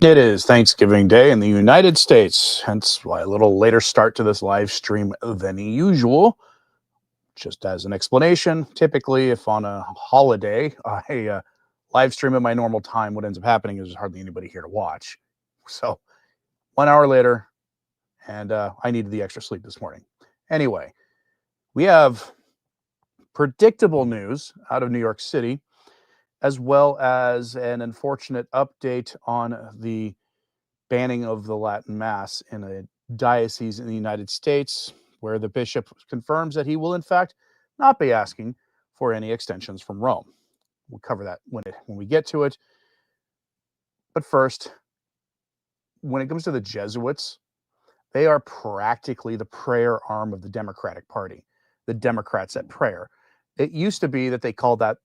It is Thanksgiving Day in the United States, hence why a little later start to this live stream than usual. Just as an explanation, typically if on a holiday I live stream at my normal time, what ends up happening is there's hardly anybody here to watch. So 1 hour later, and I needed the extra sleep this morning. Anyway, we have predictable news out of New York City, as well as an unfortunate update on the banning of the Latin Mass in a diocese in the United States, where the bishop confirms that he will, in fact, not be asking for any extensions from Rome. We'll cover that when we get to it. But first, when it comes to the Jesuits, they are practically the prayer arm of the Democratic Party, the Democrats at prayer. It used to be that they called that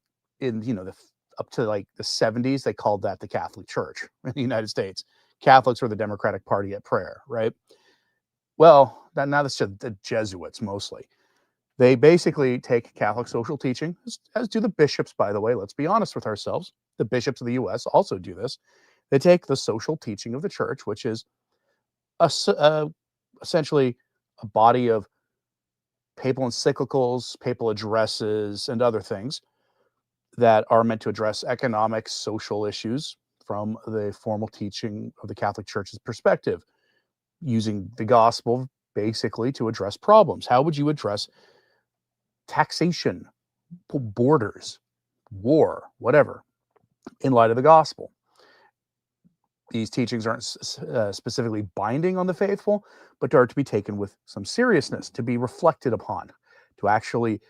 up to like the 70s, they called that the Catholic Church in the United States. Catholics were the Democratic Party at prayer, right? Well, now that's just the Jesuits mostly. They basically take Catholic social teaching, as do the bishops, by the way. Let's be honest with ourselves. The bishops of the U.S. also do this. They take the social teaching of the church, which is essentially a body of papal encyclicals, papal addresses, and other things that are meant to address economic, social issues from the formal teaching of the Catholic Church's perspective, using the gospel basically to address problems. How would you address taxation, borders, war, whatever, in light of the gospel? These teachings aren't specifically binding on the faithful, but are to be taken with some seriousness, to be reflected upon, to actually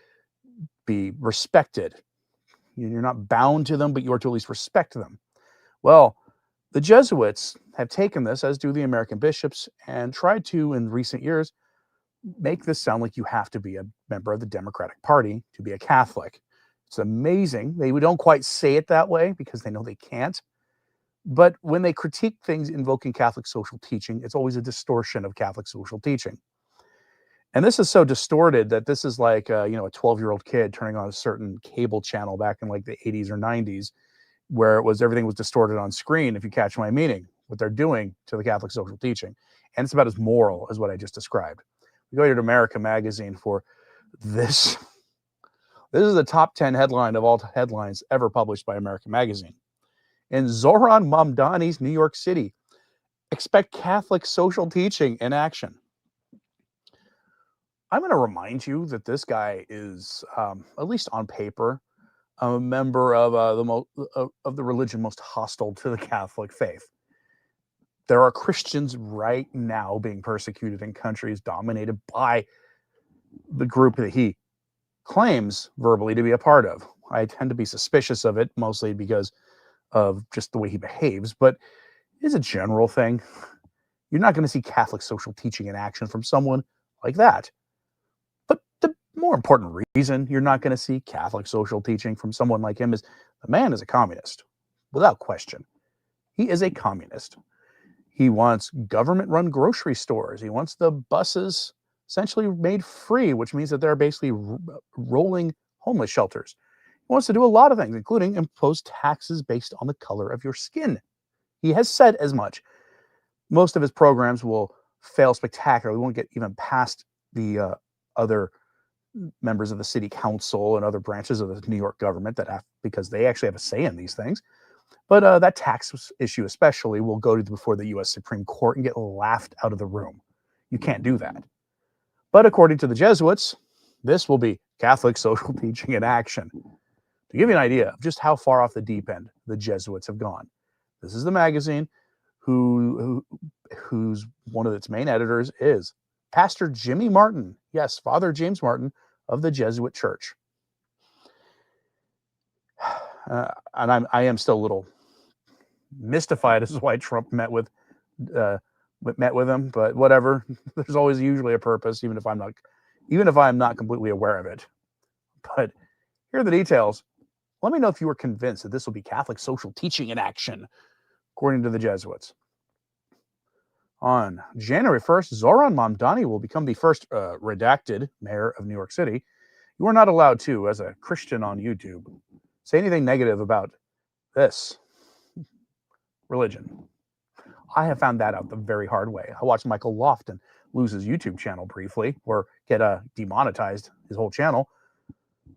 be respected. You're not bound to them, but you are to at least respect them. Well, the Jesuits have taken this, as do the American bishops, and tried to, in recent years, make this sound like you have to be a member of the Democratic Party to be a Catholic. It's amazing. They don't quite say it that way because they know they can't. But when they critique things invoking Catholic social teaching, it's always a distortion of Catholic social teaching. And this is so distorted that this is like a 12-year-old kid turning on a certain cable channel back in like the 80s or 90s, where everything was distorted on screen, if you catch my meaning, what they're doing to the Catholic social teaching. And it's about as moral as what I just described. We go here to America Magazine for this. This is the top 10 headline of all headlines ever published by America Magazine. In Zohran Mamdani's New York City, expect Catholic social teaching in action. I'm going to remind you that this guy is, at least on paper, a member of the religion most hostile to the Catholic faith. There are Christians right now being persecuted in countries dominated by the group that he claims verbally to be a part of. I tend to be suspicious of it, mostly because of just the way he behaves, but it's a general thing. You're not going to see Catholic social teaching in action from someone like that. But the more important reason you're not going to see Catholic social teaching from someone like him is the man is a communist, without question. He is a communist. He wants government-run grocery stores. He wants the buses essentially made free, which means that they're basically rolling homeless shelters. He wants to do a lot of things, including impose taxes based on the color of your skin. He has said as much. Most of his programs will fail spectacularly. We won't get even past the other members of the city council and other branches of the New York government because they actually have a say in these things. But that tax issue especially will go before the U.S. Supreme Court and get laughed out of the room. You can't do that. But according to the Jesuits, this will be Catholic social teaching in action. To give you an idea of just how far off the deep end the Jesuits have gone, this is the magazine whose one of its main editors is Pastor Jimmy Martin. Yes, Father James Martin of the Jesuit Church. And I am still a little mystified as to why Trump met with him, but whatever. There's always usually a purpose, even if I'm not completely aware of it. But here are the details. Let me know if you were convinced that this will be Catholic social teaching in action, according to the Jesuits. On January 1st, Zohran Mamdani will become the first redacted mayor of New York City. You are not allowed to, as a Christian on YouTube, say anything negative about this religion. I have found that out the very hard way. I watched Michael Lofton lose his YouTube channel briefly, or get demonetized his whole channel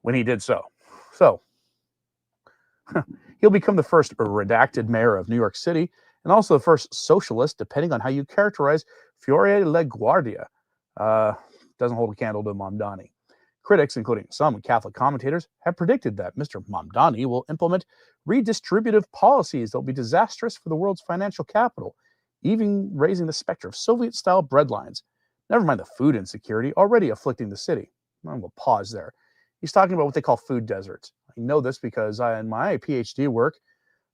when he did so. So he'll become the first redacted mayor of New York City, and also the first socialist, depending on how you characterize Fiore LaGuardia. Doesn't hold a candle to Mamdani. Critics, including some Catholic commentators, have predicted that Mr. Mamdani will implement redistributive policies that will be disastrous for the world's financial capital, even raising the specter of Soviet-style breadlines. Never mind the food insecurity already afflicting the city. I'm going to pause there. He's talking about what they call food deserts. I know this because in my PhD work,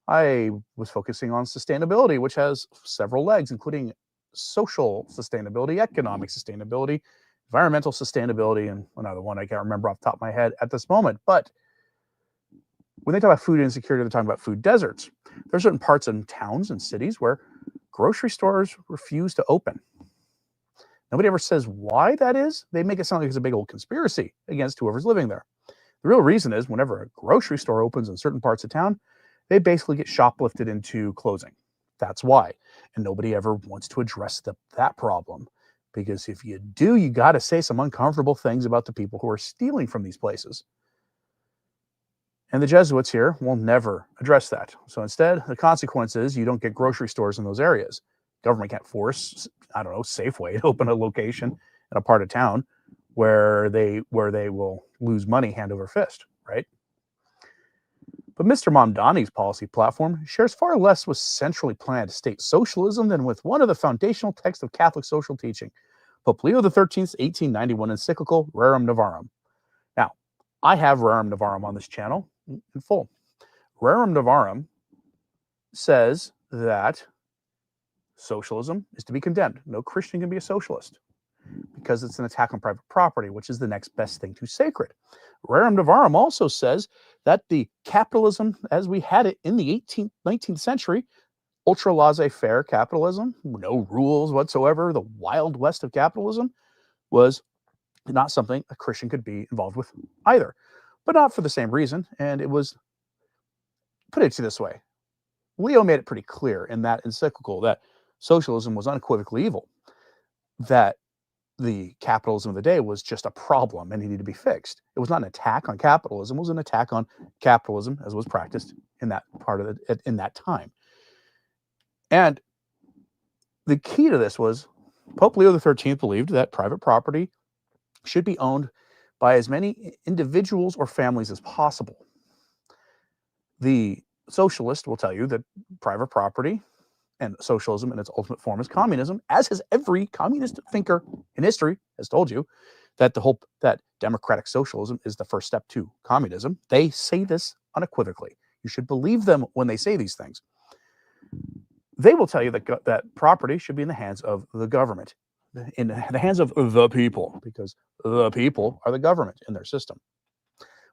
I was focusing on sustainability, which has several legs, including social sustainability, economic sustainability, environmental sustainability, and another one I can't remember off the top of my head at this moment. But when they talk about food insecurity, they're talking about food deserts. There are certain parts in towns and cities where grocery stores refuse to open. Nobody ever says why that is. They make it sound like it's a big old conspiracy against whoever's living there. The real reason is whenever a grocery store opens in certain parts of town, they basically get shoplifted into closing. That's why. And nobody ever wants to address that problem. Because if you do, you got to say some uncomfortable things about the people who are stealing from these places. And the Jesuits here will never address that. So instead, the consequence is you don't get grocery stores in those areas. Government can't force, Safeway to open a location in a part of town where they will lose money hand over fist, right? But Mr. Mamdani's policy platform shares far less with centrally planned state socialism than with one of the foundational texts of Catholic social teaching, Pope Leo XIII's 1891 encyclical Rerum Novarum. Now, I have Rerum Novarum on this channel in full. Rerum Novarum says that socialism is to be condemned. No Christian can be a socialist because it's an attack on private property, which is the next best thing to sacred. Rerum Novarum also says that the capitalism as we had it in the 19th century, ultra laissez-faire capitalism, no rules whatsoever, the wild west of capitalism, was not something a Christian could be involved with either, but not for the same reason. And it was, put it this way, Leo made it pretty clear in that encyclical that socialism was unequivocally evil, that the capitalism of the day was just a problem and needed to be fixed. It was not an attack on capitalism, it was an attack on capitalism as was practiced in that part of it in that time. And the key to this was Pope Leo XIII believed that private property should be owned by as many individuals or families as possible. The socialist will tell you that private property and socialism in its ultimate form is communism, as has every communist thinker in history has told you, that that democratic socialism is the first step to communism. They say this unequivocally. You should believe them when they say these things. They will tell you that property should be in the hands of the government, in the hands of the people, because the people are the government in their system.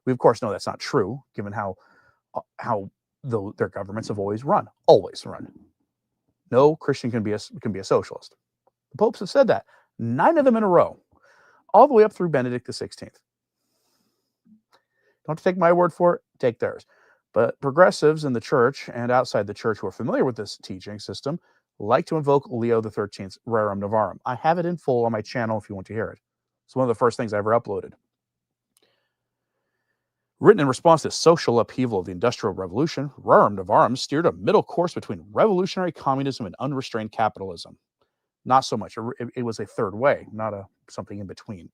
We, of course, know that's not true, given how their governments have always run. No Christian can be a socialist. The popes have said that, 9 of them in a row, all the way up through Benedict XVI. Don't take my word for it, take theirs. But progressives in the church and outside the church who are familiar with this teaching system like to invoke Leo XIII's Rerum Novarum. I have it in full on my channel if you want to hear it. It's one of the first things I ever uploaded. Written in response to the social upheaval of the Industrial Revolution, Rerum Novarum steered a middle course between revolutionary communism and unrestrained capitalism. Not so much. It was a third way, not something in between.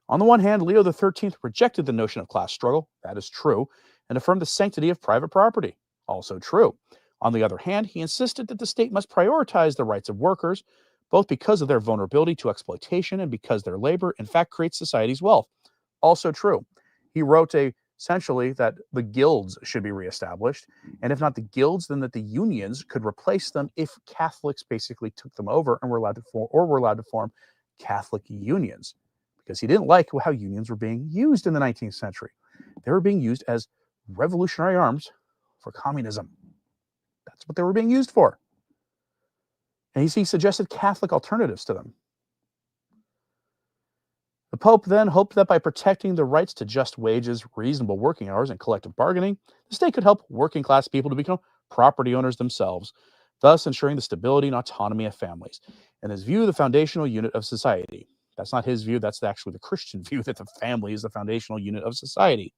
On the one hand, Leo XIII rejected the notion of class struggle, that is true, and affirmed the sanctity of private property, also true. On the other hand, he insisted that the state must prioritize the rights of workers, both because of their vulnerability to exploitation and because their labor, in fact, creates society's wealth. Also true. He wrote essentially that the guilds should be reestablished, and if not the guilds, then that the unions could replace them if Catholics basically took them over and were allowed to form Catholic unions, because he didn't like how unions were being used in the 19th century. They were being used as revolutionary arms for communism. That's what they were being used for. And he suggested Catholic alternatives to them. The Pope then hoped that by protecting the rights to just wages, reasonable working hours, and collective bargaining, the state could help working class people to become property owners themselves. thus ensuring the stability and autonomy of families. And his view, the foundational unit of society. That's not his view, that's actually the Christian view, that the family is the foundational unit of society.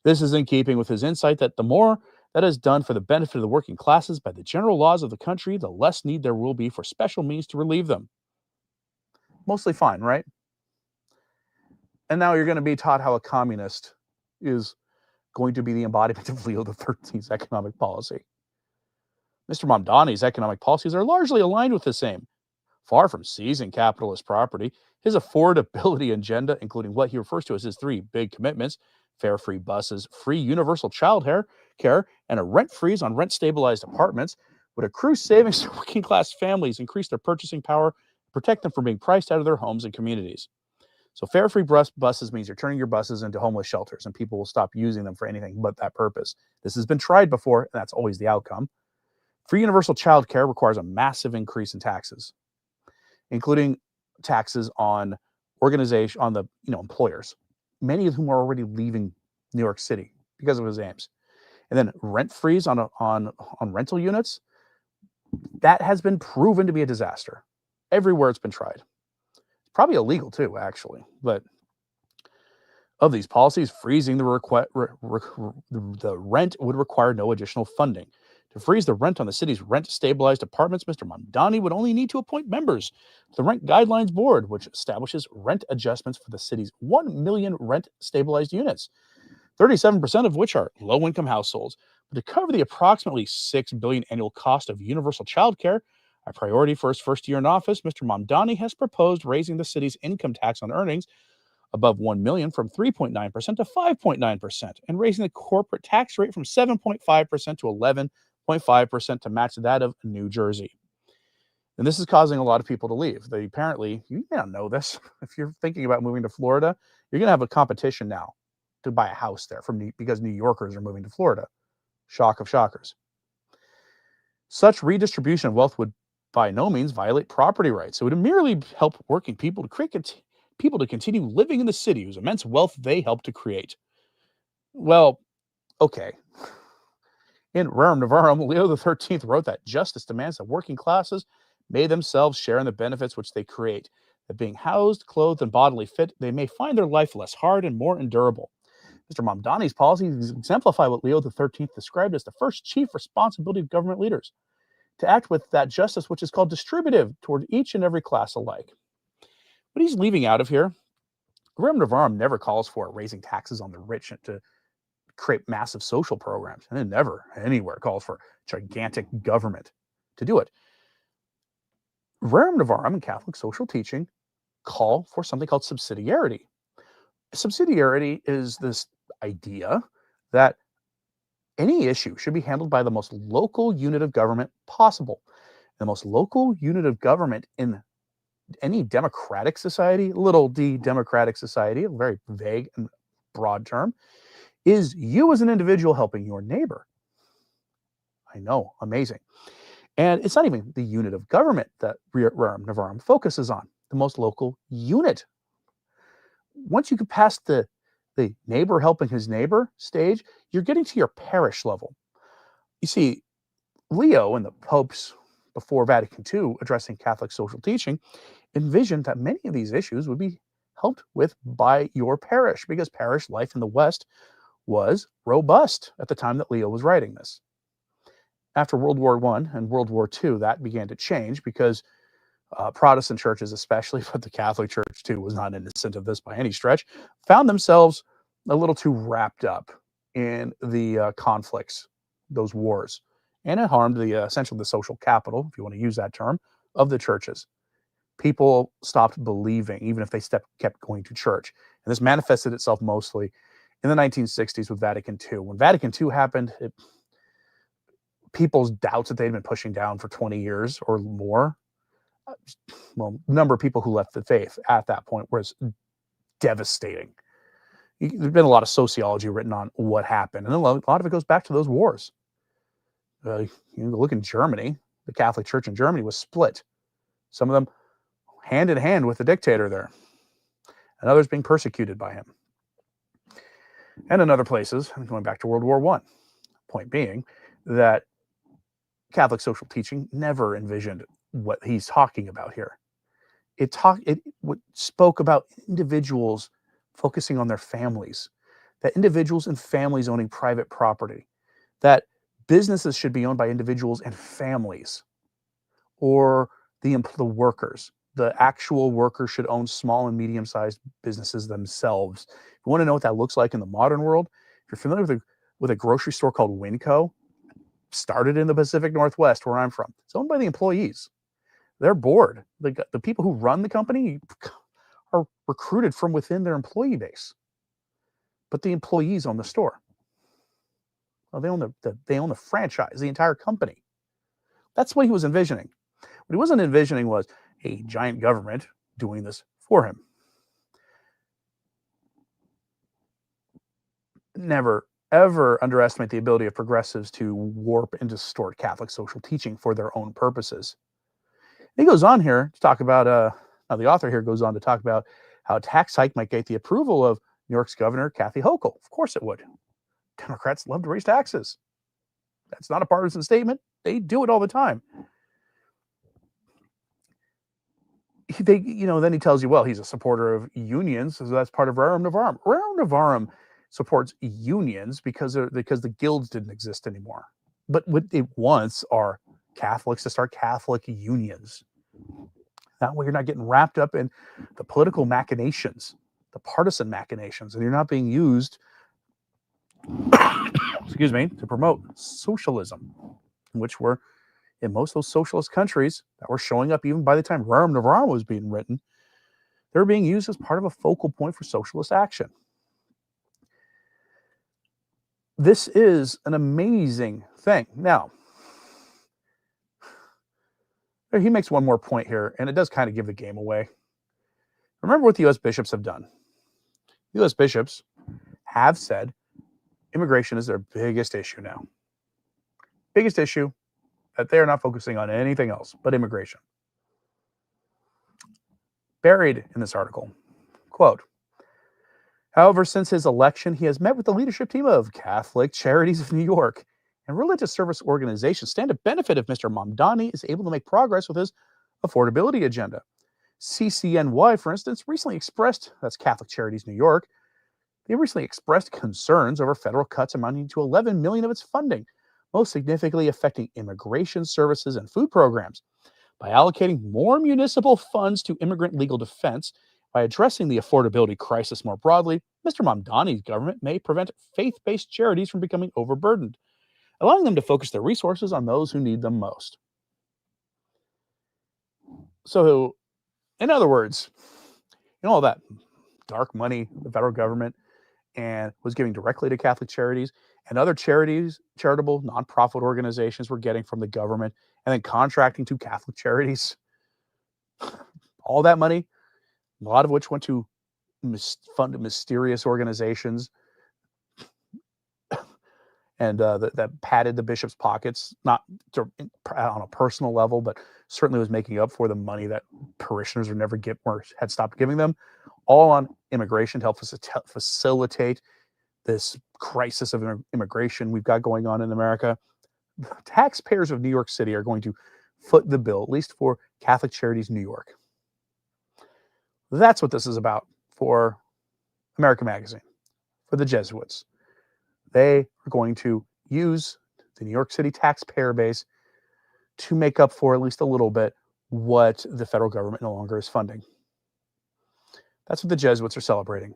This is in keeping with his insight that the more that is done for the benefit of the working classes by the general laws of the country, the less need there will be for special means to relieve them. Mostly fine, right? And now you're going to be taught how a communist is going to be the embodiment of Leo XIII's economic policy. Mr. Mamdani's economic policies are largely aligned with the same. Far from seizing capitalist property, his affordability agenda, including what he refers to as his three big commitments, fare-free buses, free universal child care, and a rent freeze on rent-stabilized apartments, would accrue savings to working-class families, increase their purchasing power, protect them from being priced out of their homes and communities. So fare-free buses means you're turning your buses into homeless shelters, and people will stop using them for anything but that purpose. This has been tried before, and that's always the outcome. Free universal child care requires a massive increase in taxes, including taxes on the employers, many of whom are already leaving New York City because of his aims. And then rent freeze on rental units, that has been proven to be a disaster. Everywhere it's been tried. It's probably illegal too, actually. But of these policies, freezing the rent would require no additional funding. To freeze the rent on the city's rent-stabilized apartments, Mr. Mamdani would only need to appoint members to the Rent Guidelines Board, which establishes rent adjustments for the city's 1 million rent-stabilized units, 37% of which are low-income households. But to cover the approximately $6 billion annual cost of universal child care, a priority for his first year in office, Mr. Mamdani has proposed raising the city's income tax on earnings above 1 million from 3.9% to 5.9%, and raising the corporate tax rate from 7.5% to 11.5% to match that of New Jersey. And this is causing a lot of people to leave. You may not know this, if you're thinking about moving to Florida, you're going to have a competition now to buy a house there because New Yorkers are moving to Florida. Shock of shockers. Such redistribution of wealth would by no means violate property rights. It would merely help working people to continue living in the city whose immense wealth they helped to create. Well, okay. In Rerum Novarum, Leo XIII wrote that justice demands that working classes may themselves share in the benefits which they create, that being housed, clothed, and bodily fit, they may find their life less hard and more endurable. Mr. Mamdani's policies exemplify what Leo XIII described as the first chief responsibility of government leaders, to act with that justice which is called distributive toward each and every class alike. What he's leaving out of here, Rerum Novarum never calls for raising taxes on the rich to create massive social programs, and it never anywhere calls for gigantic government to do it. Rerum Novarum and Catholic social teaching call for something called subsidiarity. Subsidiarity is this idea that any issue should be handled by the most local unit of government possible. The most local unit of government in any democratic society, little d democratic society, a very vague and broad term, is you as an individual helping your neighbor. I know, amazing. And it's not even the unit of government that Rerum Novarum focuses on, the most local unit. Once you get past the neighbor helping his neighbor stage, you're getting to your parish level. You see, Leo and the popes before Vatican II addressing Catholic social teaching envisioned that many of these issues would be helped with by your parish, because parish life in the West was robust at the time that Leo was writing this. After World War I and World War II, that began to change because Protestant churches especially, but the Catholic Church too was not innocent of this by any stretch, found themselves a little too wrapped up in the conflicts, those wars. And it harmed essentially the social capital, if you want to use that term, of the churches. People stopped believing, even if they kept going to church. And this manifested itself mostly in the 1960s with Vatican II. When Vatican II happened, people's doubts that they'd been pushing down for 20 years or more, the number of people who left the faith at that point was devastating. There's been a lot of sociology written on what happened, and a lot of it goes back to those wars. Look in Germany, the Catholic Church in Germany was split. Some of them hand in hand with the dictator there, and others being persecuted by him. And in other places, going back to World War I. Point being that Catholic social teaching never envisioned what he's talking about here. It spoke about individuals focusing on their families, that individuals and families owning private property, that businesses should be owned by individuals and families, or the workers. The actual workers should own small and medium-sized businesses themselves. If you want to know what that looks like in the modern world, if you're familiar with a grocery store called Winco, started in the Pacific Northwest, where I'm from. It's owned by the employees. They're bored. The people who run the company are recruited from within their employee base, but the employees own the store. Well, they own the franchise, the entire company. That's what he was envisioning. What he wasn't envisioning was a giant government doing this for him. Never, ever underestimate the ability of progressives to warp and distort Catholic social teaching for their own purposes. He goes on here to talk about, now the author here goes on to talk about how a tax hike might get the approval of New York's Governor Kathy Hochul. Of course it would. Democrats love to raise taxes. That's not a partisan statement. They do it all the time. Then he tells you, well, he's a supporter of unions, so that's part of Rerum Novarum. Rerum Novarum supports unions because the guilds didn't exist anymore. But what it wants are Catholics to start Catholic unions. That way you're not getting wrapped up in the political machinations, the partisan machinations, and you're not being used, to promote socialism, which were in most of those socialist countries that were showing up even by the time Rerum Novarum was being written. They're being used as part of a focal point for socialist action. This is an amazing thing. Now, he makes one more point here, and it does kind of give the game away. Remember what the U.S. bishops have done. The U.S. bishops have said immigration is their biggest issue now. Biggest issue, that they are not focusing on anything else but immigration. Buried in this article, quote, however, since his election, he has met with the leadership team of Catholic Charities of New York and religious service organizations stand to benefit if Mr. Mamdani is able to make progress with his affordability agenda. CCNY, for instance, recently expressed, that's Catholic Charities New York, they recently expressed concerns over federal cuts amounting to $11 million of its funding, most significantly affecting immigration services and food programs. By allocating more municipal funds to immigrant legal defense, by addressing the affordability crisis more broadly, Mr. Mamdani's government may prevent faith-based charities from becoming overburdened, allowing them to focus their resources on those who need them most. So, in other words, all that dark money the federal government and was giving directly to Catholic charities and other charities, charitable nonprofit organizations were getting from the government and then contracting to Catholic charities. All that money, a lot of which went to fund mysterious organizations and that padded the bishop's pockets, not on a personal level, but certainly was making up for the money that parishioners had stopped giving them, all on immigration to help facilitate this crisis of immigration we've got going on in America. The taxpayers of New York City are going to foot the bill, at least for Catholic Charities New York. That's what this is about for America Magazine, for the Jesuits. They are going to use the New York City taxpayer base to make up for at least a little bit what the federal government no longer is funding. That's what the Jesuits are celebrating.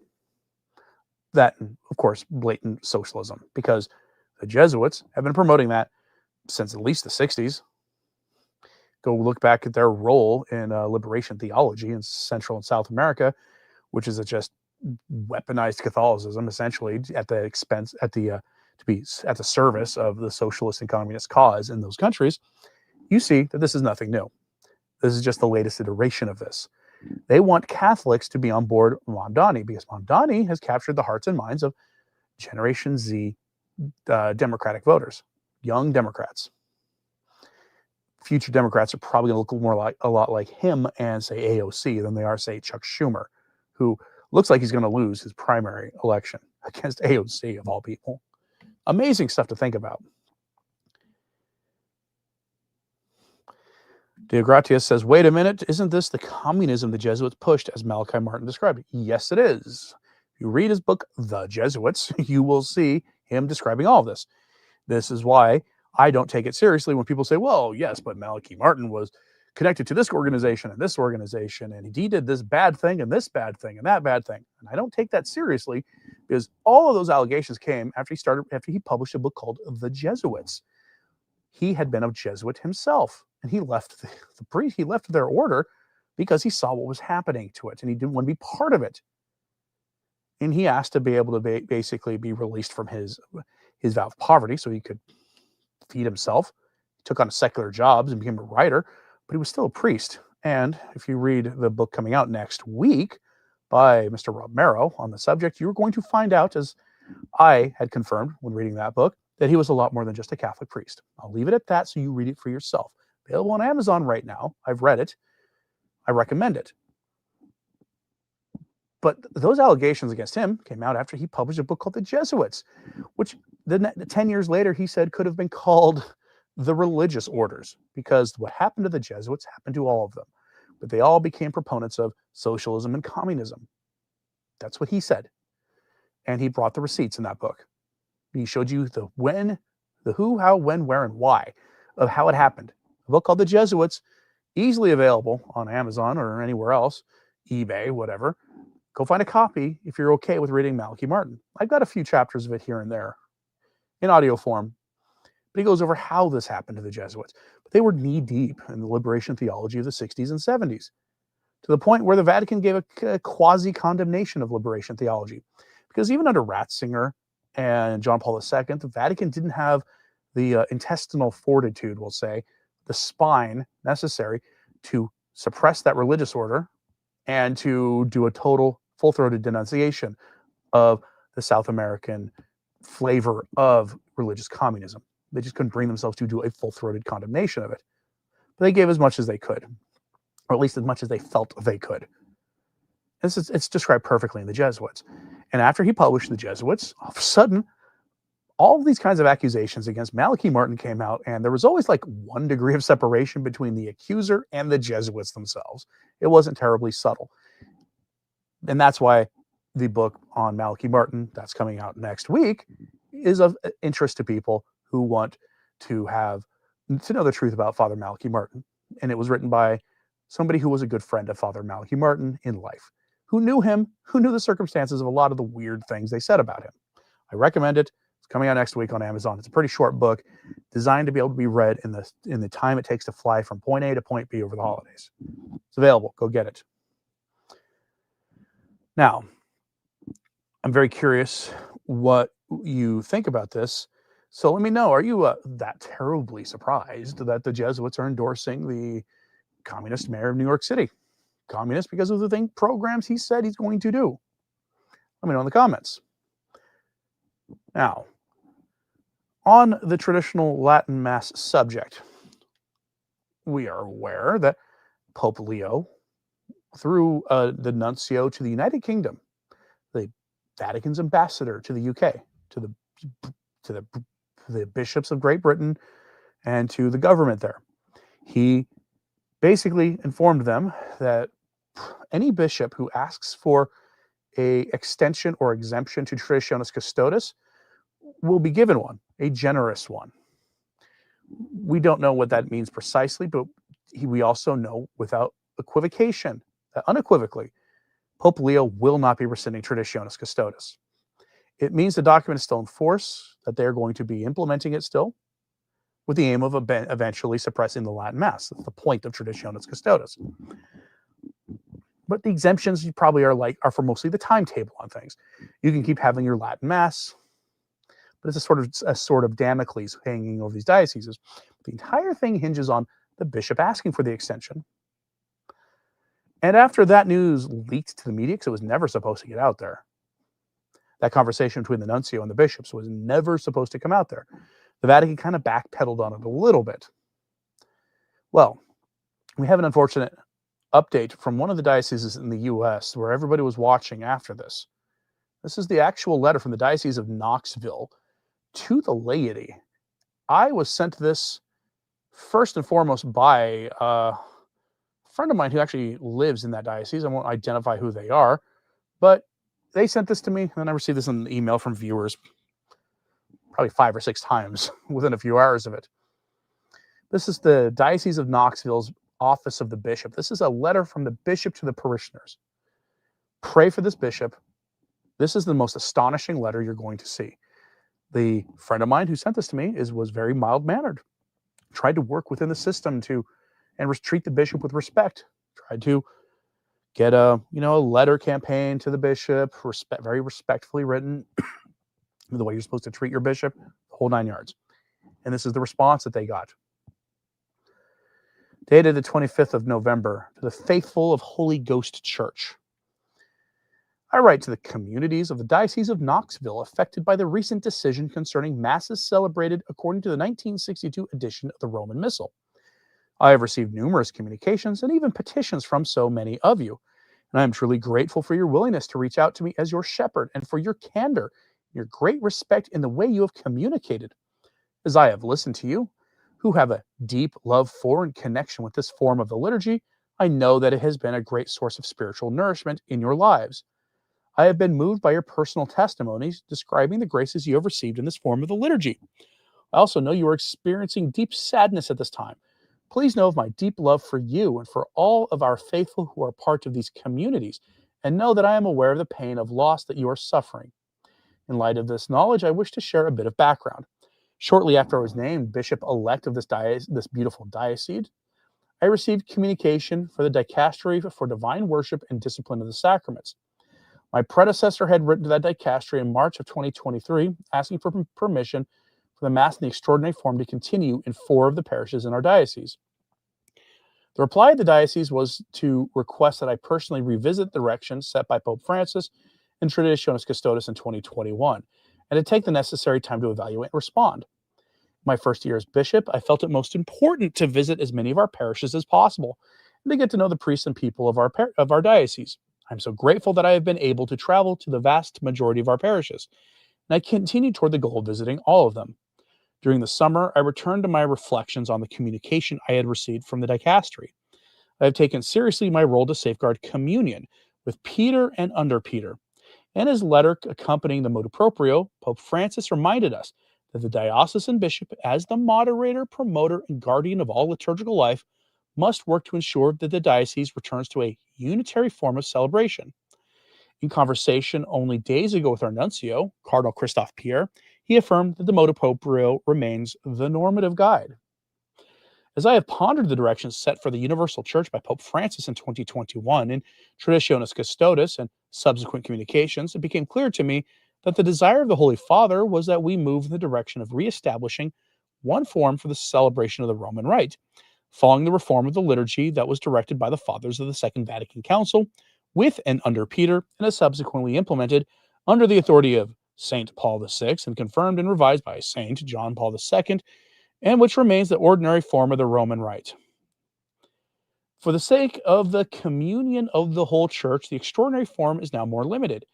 That, and of course, blatant socialism, because the Jesuits have been promoting that since at least the 60s. Go look back at their role in liberation theology in Central and South America, which is just weaponized Catholicism, essentially at the expense, to be at the service of the socialist and communist cause in those countries. You see that this is nothing new. This is just the latest iteration of this. They want Catholics to be on board Mamdani because Mamdani has captured the hearts and minds of Generation Z Democratic voters, young Democrats. Future Democrats are probably going to look a lot like him and, say, AOC than they are, say, Chuck Schumer, who looks like he's going to lose his primary election against AOC, of all people. Amazing stuff to think about. Deogratias says, wait a minute, isn't this the communism the Jesuits pushed as Malachi Martin described it? Yes, it is. If you read his book, The Jesuits, you will see him describing all of this. This is why I don't take it seriously when people say, well, yes, but Malachi Martin was connected to this organization, and he did this bad thing and this bad thing and that bad thing. And I don't take that seriously because all of those allegations came after he published a book called The Jesuits. He had been a Jesuit himself, and he left the priest, he left their order because he saw what was happening to it, and he didn't want to be part of it. And he asked to be able to basically be released from his vow of poverty so he could feed himself. He took on secular jobs and became a writer, but he was still a priest. And if you read the book coming out next week by Mr. Rob Marrow on the subject, you're going to find out, as I had confirmed when reading that book, that he was a lot more than just a Catholic priest. I'll leave it at that so you read it for yourself. Available on Amazon right now. I've read it. I recommend it. But those allegations against him came out after he published a book called The Jesuits, which 10 years later he said could have been called the religious orders, because what happened to the Jesuits happened to all of them. But they all became proponents of socialism and communism. That's what he said. And he brought the receipts in that book. He showed you the when, the who, how, when, where, and why of how it happened. A book called The Jesuits, easily available on Amazon or anywhere else, eBay, whatever. Go find a copy if you're okay with reading Malachi Martin. I've got a few chapters of it here and there in audio form, but he goes over how this happened to the Jesuits. But they were knee-deep in the liberation theology of the 60s and 70s, to the point where the Vatican gave a quasi-condemnation of liberation theology. Because even under Ratzinger and John Paul II, the Vatican didn't have the intestinal fortitude, we'll say, the spine necessary to suppress that religious order and to do a total full-throated denunciation of the South American flavor of religious communism. They just couldn't bring themselves to do a full-throated condemnation of it. But they gave as much as they could, or at least as much as they felt they could. It's described perfectly in the Jesuits. And after he published the Jesuits, all of a sudden, all of these kinds of accusations against Malachi Martin came out, and there was always like 1 degree of separation between the accuser and the Jesuits themselves. It wasn't terribly subtle. And that's why the book on Malachi Martin that's coming out next week is of interest to people who want to know the truth about Father Malachi Martin. And it was written by somebody who was a good friend of Father Malachi Martin in life, who knew him, who knew the circumstances of a lot of the weird things they said about him. I recommend it. It's coming out next week on Amazon. It's a pretty short book designed to be able to be read in the time it takes to fly from point A to point B over the holidays. It's available. Go get it. Now, I'm very curious what you think about this. So let me know, are you that terribly surprised that the Jesuits are endorsing the communist mayor of New York City? Communist because of the programs he said he's going to do. Let me know in the comments. Now, on the traditional Latin Mass subject, we are aware that Pope Leo, through the nuncio to the United Kingdom, the Vatican's ambassador to the UK, to the bishops of Great Britain, and to the government there, he basically informed them that any bishop who asks for a extension or exemption to Traditionis Custodes will be given one, a generous one. We don't know what that means precisely, but we also know without equivocation, that unequivocally, Pope Leo will not be rescinding Traditionis Custodes. It means the document is still in force, that they're going to be implementing it still, with the aim of eventually suppressing the Latin Mass. That's the point of Traditionis Custodes. But the exemptions you probably are for mostly the timetable on things. You can keep having your Latin Mass, but it's a sort of Damocles hanging over these dioceses. The entire thing hinges on the bishop asking for the extension. And after that news leaked to the media, because it was never supposed to get out there, that conversation between the nuncio and the bishops was never supposed to come out there. The Vatican kind of backpedaled on it a little bit. Well, we have an unfortunate update from one of the dioceses in the U.S. where everybody was watching after this. This is the actual letter from the Diocese of Knoxville to the laity. I was sent this first and foremost by a friend of mine who actually lives in that diocese. I won't identify who they are, but they sent this to me, and then I received this in an email from viewers probably 5 or 6 times within a few hours of it. This is the Diocese of Knoxville's Office of the Bishop. This is a letter from the bishop to the parishioners. Pray for this bishop. This is the most astonishing letter you're going to see. The friend of mine who sent this to me was very mild-mannered. Tried to work within the system and treat the bishop with respect. Tried to get a letter campaign to the bishop, very respectfully written, the way you're supposed to treat your bishop, the whole 9 yards. And this is the response that they got. Dated the 25th of November, to the faithful of Holy Ghost Church. I write to the communities of the Diocese of Knoxville affected by the recent decision concerning Masses celebrated according to the 1962 edition of the Roman Missal. I have received numerous communications and even petitions from so many of you, and I am truly grateful for your willingness to reach out to me as your shepherd and for your candor, your great respect in the way you have communicated. As I have listened to you, who have a deep love for and connection with this form of the liturgy, I know that it has been a great source of spiritual nourishment in your lives. I have been moved by your personal testimonies describing the graces you have received in this form of the liturgy. I also know you are experiencing deep sadness at this time. Please know of my deep love for you and for all of our faithful who are part of these communities, and know that I am aware of the pain of loss that you are suffering. In light of this knowledge, I wish to share a bit of background. Shortly after I was named bishop-elect of this beautiful diocese, I received communication for the dicastery for divine worship and discipline of the sacraments. My predecessor had written to that dicastery in March of 2023, asking for permission for the Mass in the extraordinary form to continue in 4 of the parishes in our diocese. The reply of the diocese was to request that I personally revisit the directions set by Pope Francis in Traditionis Custodes in 2021, and to take the necessary time to evaluate and respond. My first year as bishop, I felt it most important to visit as many of our parishes as possible and to get to know the priests and people of our diocese. I'm so grateful that I have been able to travel to the vast majority of our parishes, and I continue toward the goal of visiting all of them. During the summer, I returned to my reflections on the communication I had received from the dicastery. I have taken seriously my role to safeguard communion with Peter and under Peter. In his letter accompanying the motu proprio, Pope Francis reminded us that the diocesan bishop, as the moderator, promoter, and guardian of all liturgical life, must work to ensure that the diocese returns to a unitary form of celebration. In conversation only days ago with our nuncio, Cardinal Christophe Pierre, he affirmed that the motu proprio remains the normative guide. As I have pondered the directions set for the Universal Church by Pope Francis in 2021 in Traditionis Custodes and subsequent communications, it became clear to me that the desire of the Holy Father was that we move in the direction of reestablishing one form for the celebration of the Roman Rite, following the reform of the liturgy that was directed by the Fathers of the Second Vatican Council, with and under Peter, and is subsequently implemented under the authority of St. Paul VI and confirmed and revised by St. John Paul II, and which remains the ordinary form of the Roman Rite. For the sake of the communion of the whole Church, the extraordinary form is now more limited.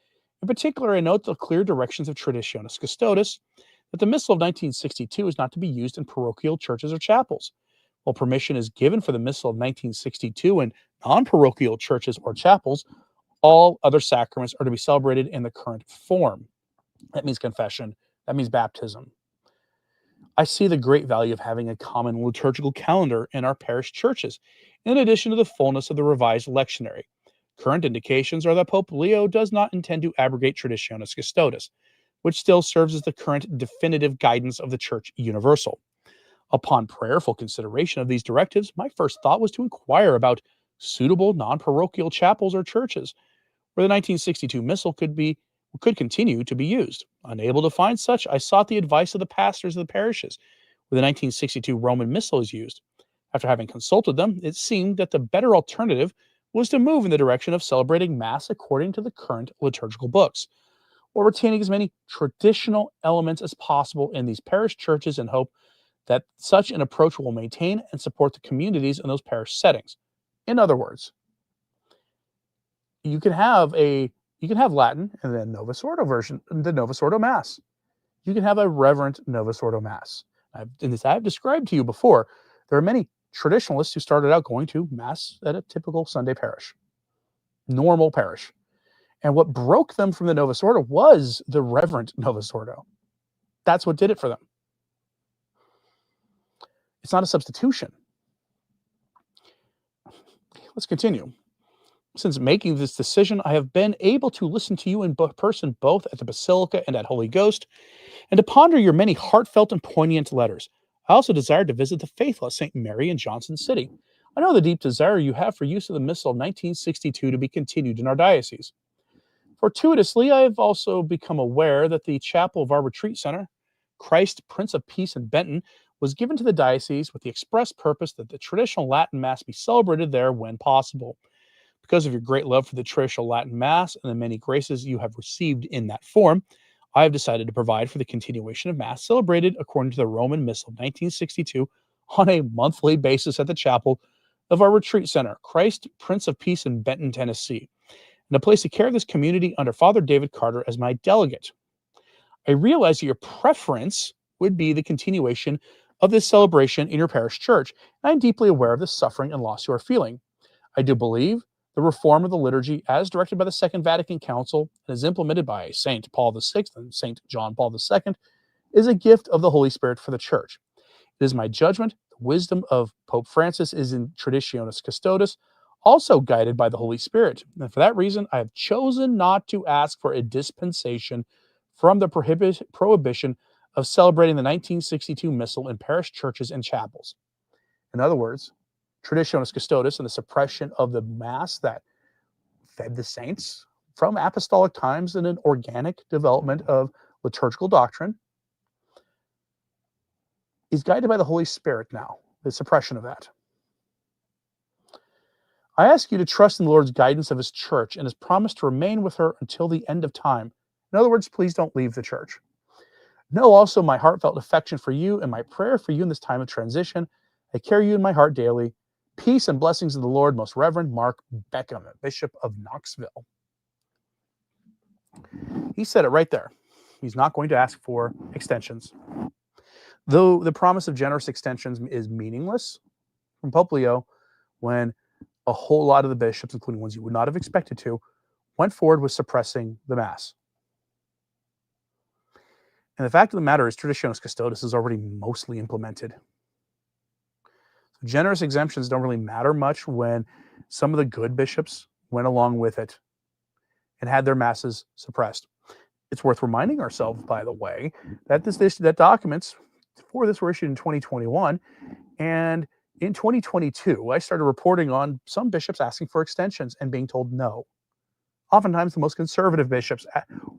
In particular, I note the clear directions of Traditionis Custodes that the Missal of 1962 is not to be used in parochial churches or chapels. While permission is given for the Missal of 1962 in non-parochial churches or chapels, all other sacraments are to be celebrated in the current form. That means confession. That means baptism. I see the great value of having a common liturgical calendar in our parish churches, in addition to the fullness of the revised lectionary. Current indications are that Pope Leo does not intend to abrogate Traditionis Custodes, which still serves as the current definitive guidance of the Church Universal. Upon prayerful consideration of these directives, my first thought was to inquire about suitable non-parochial chapels or churches where the 1962 Missal could continue to be used. Unable to find such, I sought the advice of the pastors of the parishes where the 1962 Roman Missal is used. After having consulted them, it seemed that the better alternative was to move in the direction of celebrating Mass according to the current liturgical books, while retaining as many traditional elements as possible in these parish churches, and hope that such an approach will maintain and support the communities in those parish settings. In other words, you can have Latin and then Novus Ordo version, the Novus Ordo Mass. You can have a reverent Novus Ordo Mass. I've described to you before There are many traditionalists who started out going to Mass at a typical Sunday parish, normal parish. And what broke them from the Novus Ordo was the Reverend Novus Ordo. That's what did it for them. It's not a substitution. Let's continue. Since making this decision, I have been able to listen to you in person both at the Basilica and at Holy Ghost, and to ponder your many heartfelt and poignant letters. I also desired to visit the faithful at St. Mary in Johnson City. I know the deep desire you have for use of the Missal of 1962 to be continued in our diocese. Fortuitously, I have also become aware that the chapel of our retreat center, Christ, Prince of Peace in Benton, was given to the diocese with the express purpose that the traditional Latin Mass be celebrated there when possible. Because of your great love for the traditional Latin Mass and the many graces you have received in that form, I have decided to provide for the continuation of Mass celebrated according to the Roman Missal of 1962 on a monthly basis at the chapel of our retreat center, Christ, Prince of Peace in Benton, Tennessee, and to place the care of this community under Father David Carter as my delegate. I realize that your preference would be the continuation of this celebration in your parish church, and I am deeply aware of the suffering and loss you are feeling. I do believe the reform of the liturgy, as directed by the Second Vatican Council and as implemented by St. Paul VI and St. John Paul II, is a gift of the Holy Spirit for the Church. It is my judgment the wisdom of Pope Francis is in Traditionis Custodes, also guided by the Holy Spirit. And for that reason, I have chosen not to ask for a dispensation from the prohibition of celebrating the 1962 Missal in parish churches and chapels. In other words, Traditionis Custodes and the suppression of the Mass that fed the saints from apostolic times in an organic development of liturgical doctrine is guided by the Holy Spirit now, the suppression of that. I ask you to trust in the Lord's guidance of his church and his promise to remain with her until the end of time. In other words, please don't leave the church. Know also my heartfelt affection for you and my prayer for you in this time of transition. I carry you in my heart daily. Peace and blessings of the Lord, Most Reverend Mark Beckham, Bishop of Knoxville. He said it right there. He's not going to ask for extensions. Though the promise of generous extensions is meaningless from Pope Leo, when a whole lot of the bishops, including ones you would not have expected to, went forward with suppressing the Mass. And the fact of the matter is, Traditionis Custodes is already mostly implemented. So generous exemptions don't really matter much when some of the good bishops went along with it and had their masses suppressed. It's worth reminding ourselves, by the way, that that documents for this were issued in 2021, and in 2022, I started reporting on some bishops asking for extensions and being told no. Oftentimes, the most conservative bishops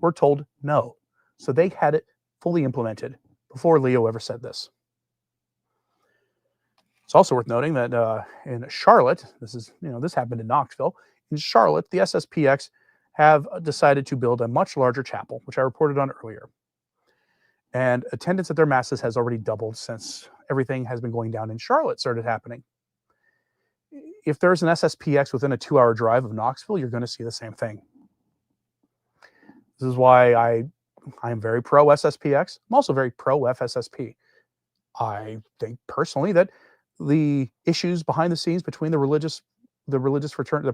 were told no. So they had it fully implemented before Leo ever said this. It's also worth noting that in Charlotte, this happened in Knoxville. In Charlotte, the SSPX have decided to build a much larger chapel, which I reported on earlier. And attendance at their masses has already doubled since everything has been going down in Charlotte started happening. If there's an SSPX within a 2-hour drive of Knoxville, you're going to see the same thing. This is why I am very pro SSPX. I'm also very pro FSSP. I think personally that the issues behind the scenes between the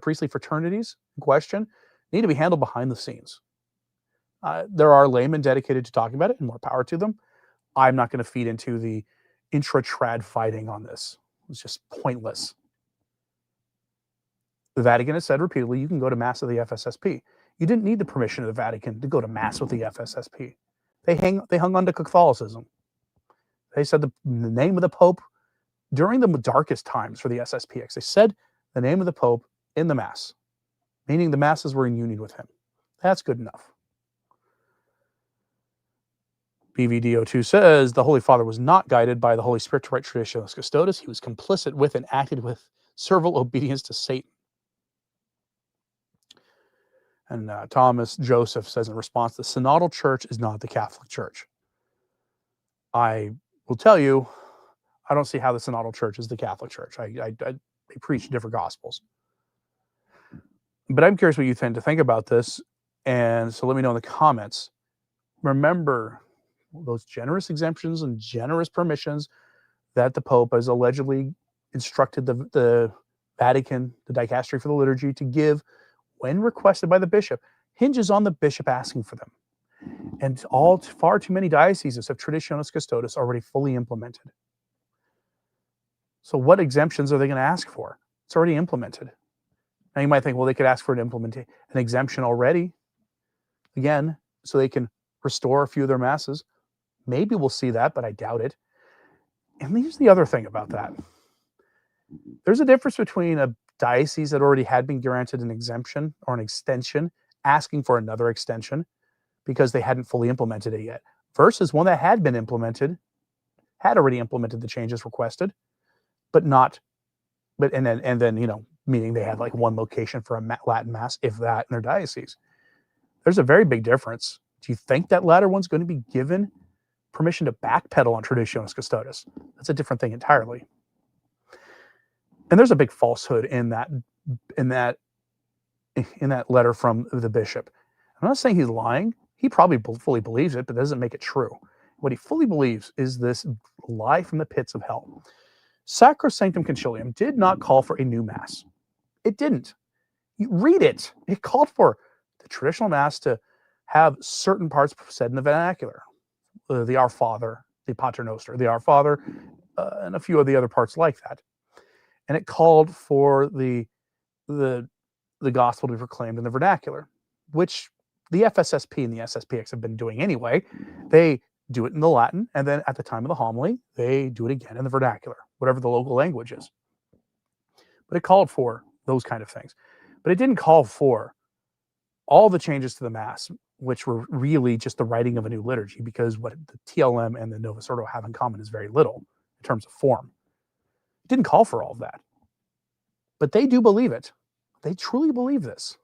priestly fraternities in question need to be handled behind the scenes. There are laymen dedicated to talking about it, and more power to them. I'm not going to feed into the intra-trad fighting on this. It's just pointless. The Vatican has said repeatedly, you can go to Mass of the FSSP. You didn't need the permission of the Vatican to go to Mass with the FSSP. They hung on to Catholicism. They said the name of the Pope during the darkest times for the SSPX. They said the name of the Pope in the Mass, meaning the Masses were in union with him. That's good enough. BVDO2 says the Holy Father was not guided by the Holy Spirit to write Traditionis Custodes. He was complicit with and acted with servile obedience to Satan. And Thomas Joseph says in response, the Synodal Church is not the Catholic Church. I will tell you, I don't see how the Synodal Church is the Catholic Church. They preach different gospels. But I'm curious what you tend to think about this. And so let me know in the comments. Remember those generous exemptions and generous permissions that the Pope has allegedly instructed the Vatican, the dicastery for the liturgy, to give when requested by the bishop, hinges on the bishop asking for them. And far too many dioceses have Traditionis Custodes already fully implemented. So what exemptions are they going to ask for? It's already implemented. Now you might think, well, they could ask for an exemption already, again, so they can restore a few of their masses. Maybe we'll see that, but I doubt it. And here's the other thing about that. There's a difference between a diocese that already had been granted an exemption or an extension, asking for another extension because they hadn't fully implemented it yet, versus one that had been implemented, had already implemented the changes requested, and then meaning they had like one location for a Latin Mass, if that, in their diocese. There's a very big difference. Do you think that latter one's going to be given permission to backpedal on Traditionis Custodes? That's a different thing entirely. And there's a big falsehood in that letter from the bishop. I'm not saying he's lying. He probably fully believes it, but doesn't make it true. What he fully believes is this lie from the pits of hell. Sacrosanctum Concilium did not call for a new Mass. It didn't. You read it. It called for the traditional Mass to have certain parts said in the vernacular. The Our Father, the Pater Noster, the Our Father, and a few of the other parts like that. And it called for the gospel to be proclaimed in the vernacular, which the FSSP and the SSPX have been doing anyway. They do it in the Latin, and then at the time of the homily, they do it again in the vernacular, whatever the local language is. But it called for those kind of things. But it didn't call for all the changes to the Mass, which were really just the writing of a new liturgy, because what the TLM and the Novus Ordo have in common is very little in terms of form. It didn't call for all of that. But they do believe it. They truly believe this.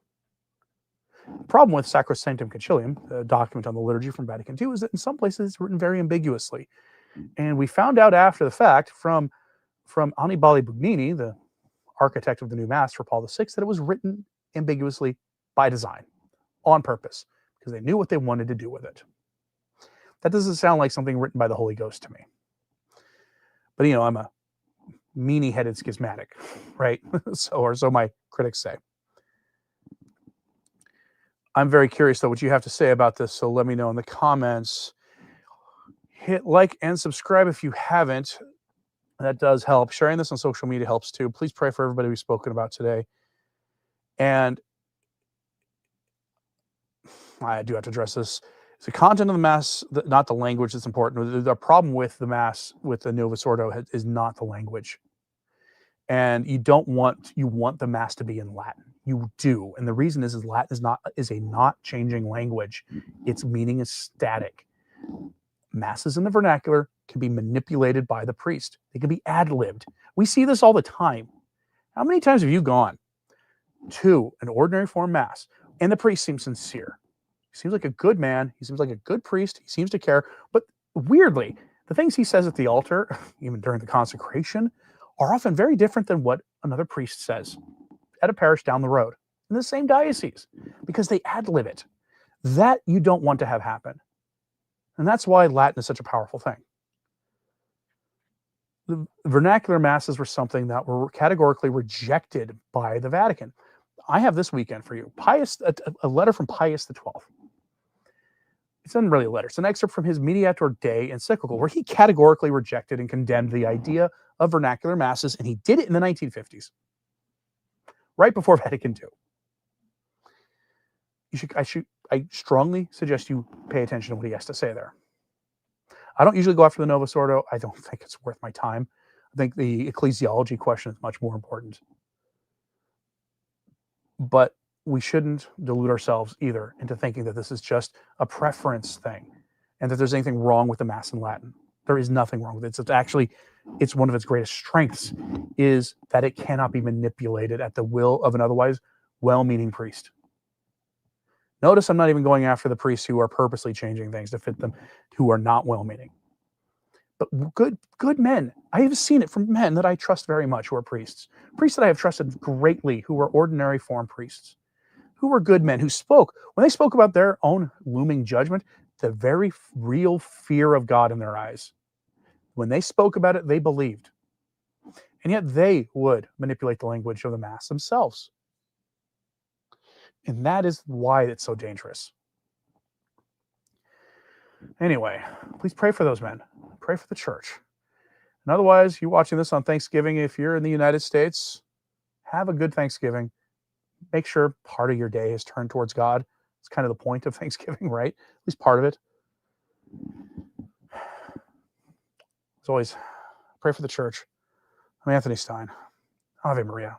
The problem with Sacrosanctum Concilium, the document on the liturgy from Vatican II, is that in some places it's written very ambiguously. And we found out after the fact from Annibale Bugnini, the architect of the new Mass for Paul VI, that it was written ambiguously by design, on purpose, because they knew what they wanted to do with it. That doesn't sound like something written by the Holy Ghost to me. But, I'm a meanie-headed schismatic, right? So my critics say. I'm very curious, though, what you have to say about this, so let me know in the comments. Hit like and subscribe if you haven't. That does help. Sharing this on social media helps, too. Please pray for everybody we've spoken about today. And I do have to address this. It's the content of the Mass, not the language that's important. The problem with the Mass, with the Novus Ordo, is not the language. And you want the Mass to be in Latin. You do. And the reason is Latin is a not changing language. Its meaning is static. Masses in the vernacular can be manipulated by the priest. They can be ad-libbed. We see this all the time. How many times have you gone to an ordinary form Mass and the priest seems sincere? He seems like a good man. He seems like a good priest. He seems to care. But weirdly, the things he says at the altar, even during the consecration, are often very different than what another priest says at a parish down the road in the same diocese, because they ad-lib it. That you don't want to have happen. And that's why Latin is such a powerful thing. The vernacular Masses were something that were categorically rejected by the Vatican. I have this weekend for you. A letter from Pius XII. It's not really a letter. It's an excerpt from his Mediator Dei encyclical, where he categorically rejected and condemned the idea of vernacular Masses, and he did it in the 1950s, right before Vatican II. I strongly suggest you pay attention to what he has to say there. I don't usually go after the Novus Ordo. I don't think it's worth my time. I think the ecclesiology question is much more important. But we shouldn't delude ourselves either into thinking that this is just a preference thing and that there's anything wrong with the Mass in Latin. There is nothing wrong with it. It's one of its greatest strengths, is that it cannot be manipulated at the will of an otherwise well-meaning priest. Notice I'm not even going after the priests who are purposely changing things to fit them, who are not well-meaning. But good men. I have seen it from men that I trust very much, who are priests. Priests that I have trusted greatly, who are ordinary form priests, who were good men, who spoke, when they spoke about their own looming judgment, the very real fear of God in their eyes. When they spoke about it, they believed. And yet they would manipulate the language of the Mass themselves. And that is why it's so dangerous. Anyway, please pray for those men. Pray for the church. And otherwise, you watching this on Thanksgiving, if you're in the United States, have a good Thanksgiving. Make sure part of your day is turned towards God. It's kind of the point of Thanksgiving, right? At least part of it. As always, pray for the church. I'm Anthony Stine. Ave Maria.